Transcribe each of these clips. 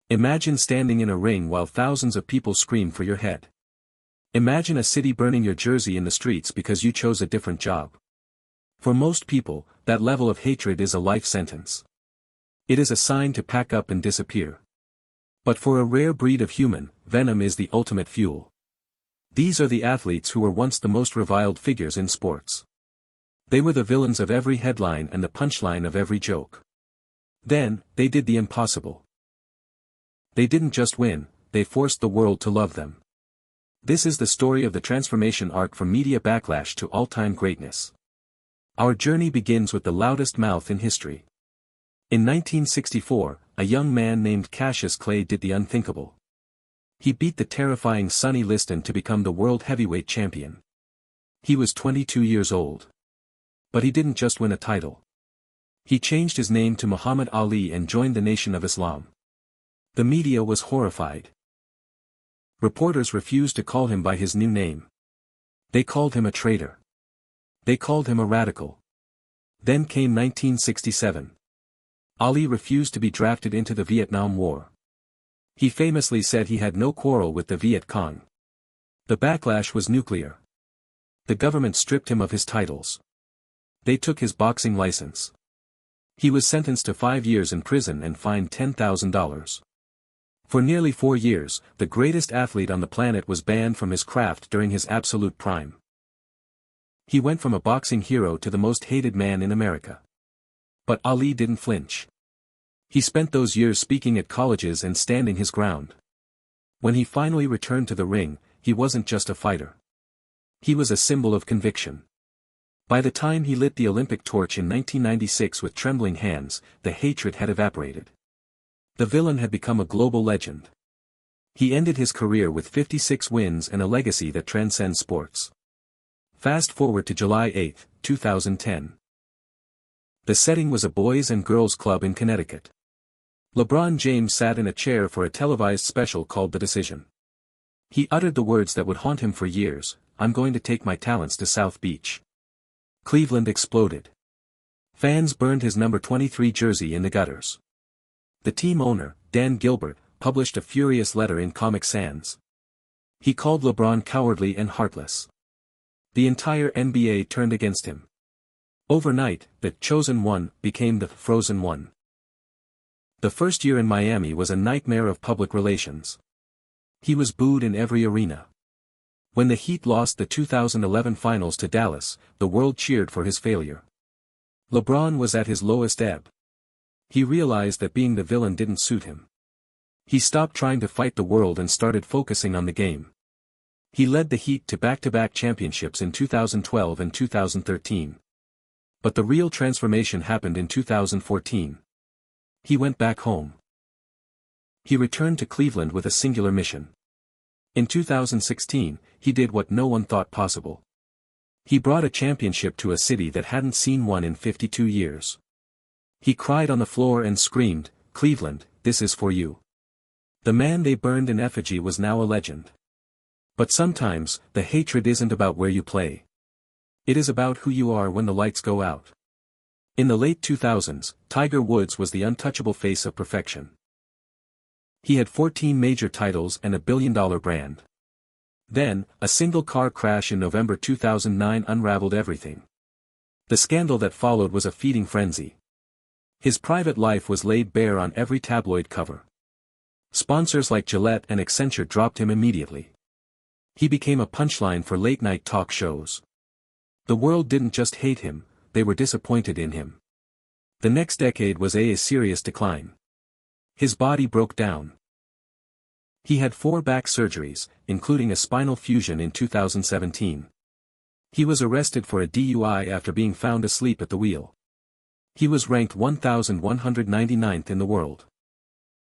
Imagine standing in a ring while thousands of people scream for your head. Imagine a city burning your jersey in the streets because you chose a different job. For most people, that level of hatred is a life sentence. It is a sign to pack up and disappear. But for a rare breed of human, venom is the ultimate fuel. These are the athletes who were once the most reviled figures in sports. They were the villains of every headline and the punchline of every joke. Then, they did the impossible. They didn't just win, they forced the world to love them. This is the story of the transformation arc from media backlash to all-time greatness. Our journey begins with the loudest mouth in history. In 1964, a young man named Cassius Clay did the unthinkable. He beat the terrifying Sonny Liston to become the world heavyweight champion. He was 22 years old. But he didn't just win a title. He changed his name to Muhammad Ali and joined the Nation of Islam. The media was horrified. Reporters refused to call him by his new name. They called him a traitor. They called him a radical. Then came 1967. Ali refused to be drafted into the Vietnam War. He famously said he had no quarrel with the Viet Cong. The backlash was nuclear. The government stripped him of his titles. They took his boxing license. He was sentenced to 5 years in prison and fined $10,000. For nearly 4 years, the greatest athlete on the planet was banned from his craft during his absolute prime. He went from a boxing hero to the most hated man in America. But Ali didn't flinch. He spent those years speaking at colleges and standing his ground. When he finally returned to the ring, he wasn't just a fighter. He was a symbol of conviction. By the time he lit the Olympic torch in 1996 with trembling hands, the hatred had evaporated. The villain had become a global legend. He ended his career with 56 wins and a legacy that transcends sports. Fast forward to July 8, 2010. The setting was a boys and girls club in Connecticut. LeBron James sat in a chair for a televised special called The Decision. He uttered the words that would haunt him for years, "I'm going to take my talents to South Beach." Cleveland exploded. Fans burned his number 23 jersey in the gutters. The team owner, Dan Gilbert, published a furious letter in Comic Sans. He called LeBron cowardly and heartless. The entire NBA turned against him. Overnight, the Chosen One became the Frozen One. The first year in Miami was a nightmare of public relations. He was booed in every arena. When the Heat lost the 2011 finals to Dallas, the world cheered for his failure. LeBron was at his lowest ebb. He realized that being the villain didn't suit him. He stopped trying to fight the world and started focusing on the game. He led the Heat to back-to-back championships in 2012 and 2013. But the real transformation happened in 2014. He went back home. He returned to Cleveland with a singular mission. In 2016, he did what no one thought possible. He brought a championship to a city that hadn't seen one in 52 years. He cried on the floor and screamed, "Cleveland, this is for you." The man they burned in effigy was now a legend. But sometimes, the hatred isn't about where you play. It is about who you are when the lights go out. In the late 2000s, Tiger Woods was the untouchable face of perfection. He had 14 major titles and a billion-dollar brand. Then, a single car crash in November 2009 unraveled everything. The scandal that followed was a feeding frenzy. His private life was laid bare on every tabloid cover. Sponsors like Gillette and Accenture dropped him immediately. He became a punchline for late-night talk shows. The world didn't just hate him, they were disappointed in him. The next decade was a serious decline. His body broke down. He had 4 back surgeries, including a spinal fusion in 2017. He was arrested for a DUI after being found asleep at the wheel. He was ranked 1,199th in the world.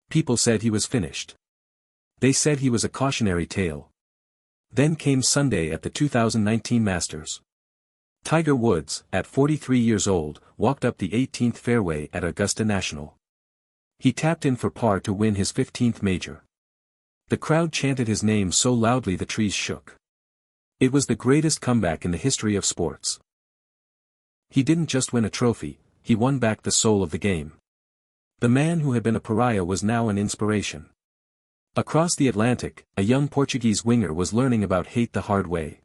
People said he was finished. They said he was a cautionary tale. Then came Sunday at the 2019 Masters. Tiger Woods, at 43 years old, walked up the 18th fairway at Augusta National. He tapped in for par to win his 15th major. The crowd chanted his name so loudly the trees shook. It was the greatest comeback in the history of sports. He didn't just win a trophy, he won back the soul of the game. The man who had been a pariah was now an inspiration. Across the Atlantic, a young Portuguese winger was learning about hate the hard way.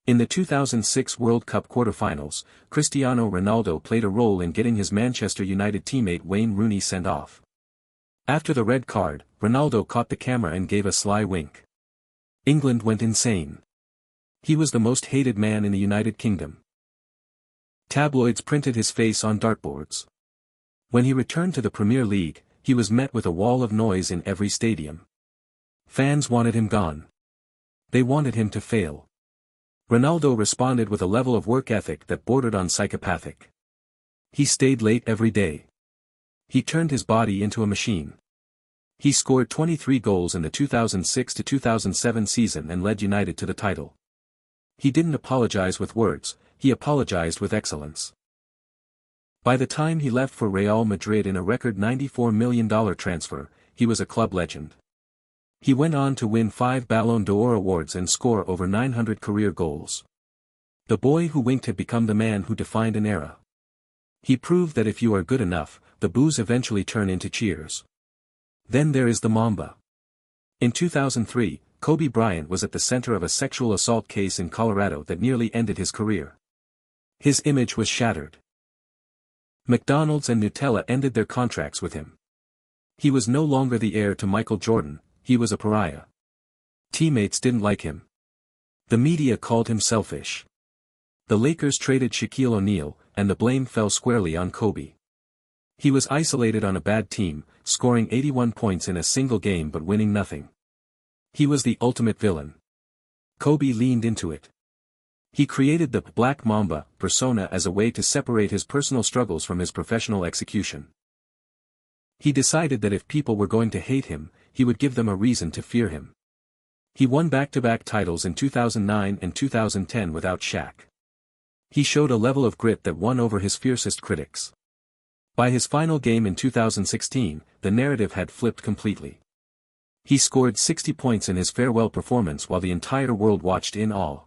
In the 2006 World Cup quarter-finals, Cristiano Ronaldo played a role in getting his Manchester United teammate Wayne Rooney sent off. After the red card, Ronaldo caught the camera and gave a sly wink. England went insane. He was the most hated man in the United Kingdom. Tabloids printed his face on dartboards. When he returned to the Premier League, he was met with a wall of noise in every stadium. Fans wanted him gone. They wanted him to fail. Ronaldo responded with a level of work ethic that bordered on psychopathic. He stayed late every day. He turned his body into a machine. He scored 23 goals in the 2006-2007 season and led United to the title. He didn't apologize with words, he apologized with excellence. By the time he left for Real Madrid in a record $94 million transfer, he was a club legend. He went on to win 5 Ballon d'Or awards and score over 900 career goals. The boy who winked had become the man who defined an era. He proved that if you are good enough, the boos eventually turn into cheers. Then there is the Mamba. In 2003, Kobe Bryant was at the center of a sexual assault case in Colorado that nearly ended his career. His image was shattered. McDonald's and Nutella ended their contracts with him. He was no longer the heir to Michael Jordan, he was a pariah. Teammates didn't like him. The media called him selfish. The Lakers traded Shaquille O'Neal, and the blame fell squarely on Kobe. He was isolated on a bad team, scoring 81 points in a single game but winning nothing. He was the ultimate villain. Kobe leaned into it. He created the Black Mamba persona as a way to separate his personal struggles from his professional execution. He decided that if people were going to hate him, he would give them a reason to fear him. He won back-to-back titles in 2009 and 2010 without Shaq. He showed a level of grit that won over his fiercest critics. By his final game in 2016, the narrative had flipped completely. He scored 60 points in his farewell performance while the entire world watched in awe.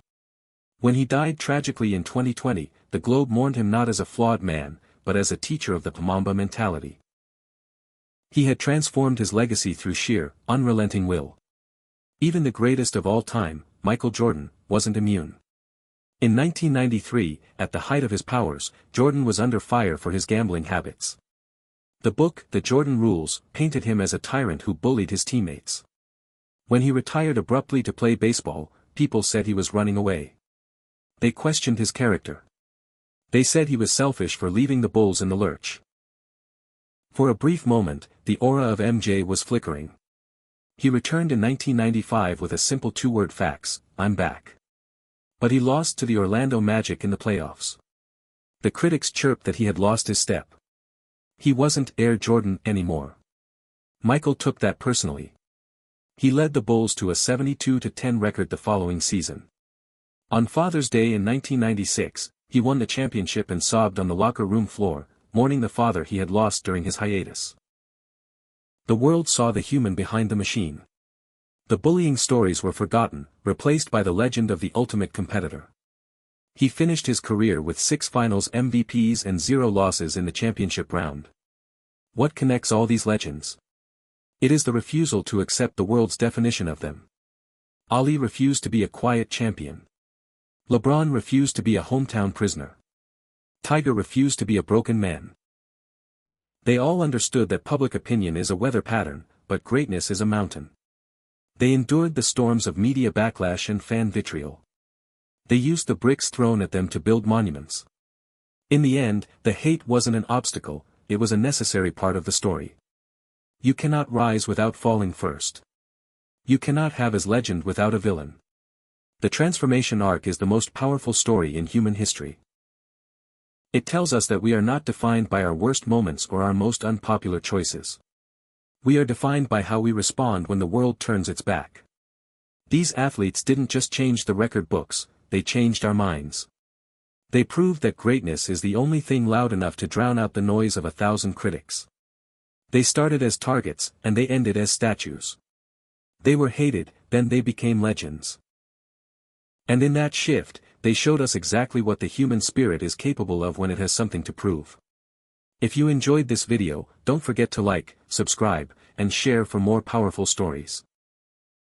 When he died tragically in 2020, the globe mourned him not as a flawed man, but as a teacher of the Mamba mentality. He had transformed his legacy through sheer, unrelenting will. Even the greatest of all time, Michael Jordan, wasn't immune. In 1993, at the height of his powers, Jordan was under fire for his gambling habits. The book, The Jordan Rules, painted him as a tyrant who bullied his teammates. When he retired abruptly to play baseball, people said he was running away. They questioned his character. They said he was selfish for leaving the Bulls in the lurch. For a brief moment, the aura of MJ was flickering. He returned in 1995 with a simple 2-word fax, "I'm back." But he lost to the Orlando Magic in the playoffs. The critics chirped that he had lost his step. He wasn't Air Jordan anymore. Michael took that personally. He led the Bulls to a 72-10 record the following season. On Father's Day in 1996, he won the championship and sobbed on the locker room floor, mourning the father he had lost during his hiatus. The world saw the human behind the machine. The bullying stories were forgotten, replaced by the legend of the ultimate competitor. He finished his career with 6 finals MVPs and 0 losses in the championship round. What connects all these legends? It is the refusal to accept the world's definition of them. Ali refused to be a quiet champion. LeBron refused to be a hometown prisoner. Tiger refused to be a broken man. They all understood that public opinion is a weather pattern, but greatness is a mountain. They endured the storms of media backlash and fan vitriol. They used the bricks thrown at them to build monuments. In the end, the hate wasn't an obstacle, it was a necessary part of the story. You cannot rise without falling first. You cannot have as legend without a villain. The transformation arc is the most powerful story in human history. It tells us that we are not defined by our worst moments or our most unpopular choices. We are defined by how we respond when the world turns its back. These athletes didn't just change the record books, they changed our minds. They proved that greatness is the only thing loud enough to drown out the noise of 1,000 critics. They started as targets, and they ended as statues. They were hated, then they became legends. And in that shift, they showed us exactly what the human spirit is capable of when it has something to prove. If you enjoyed this video, don't forget to like, subscribe, and share for more powerful stories.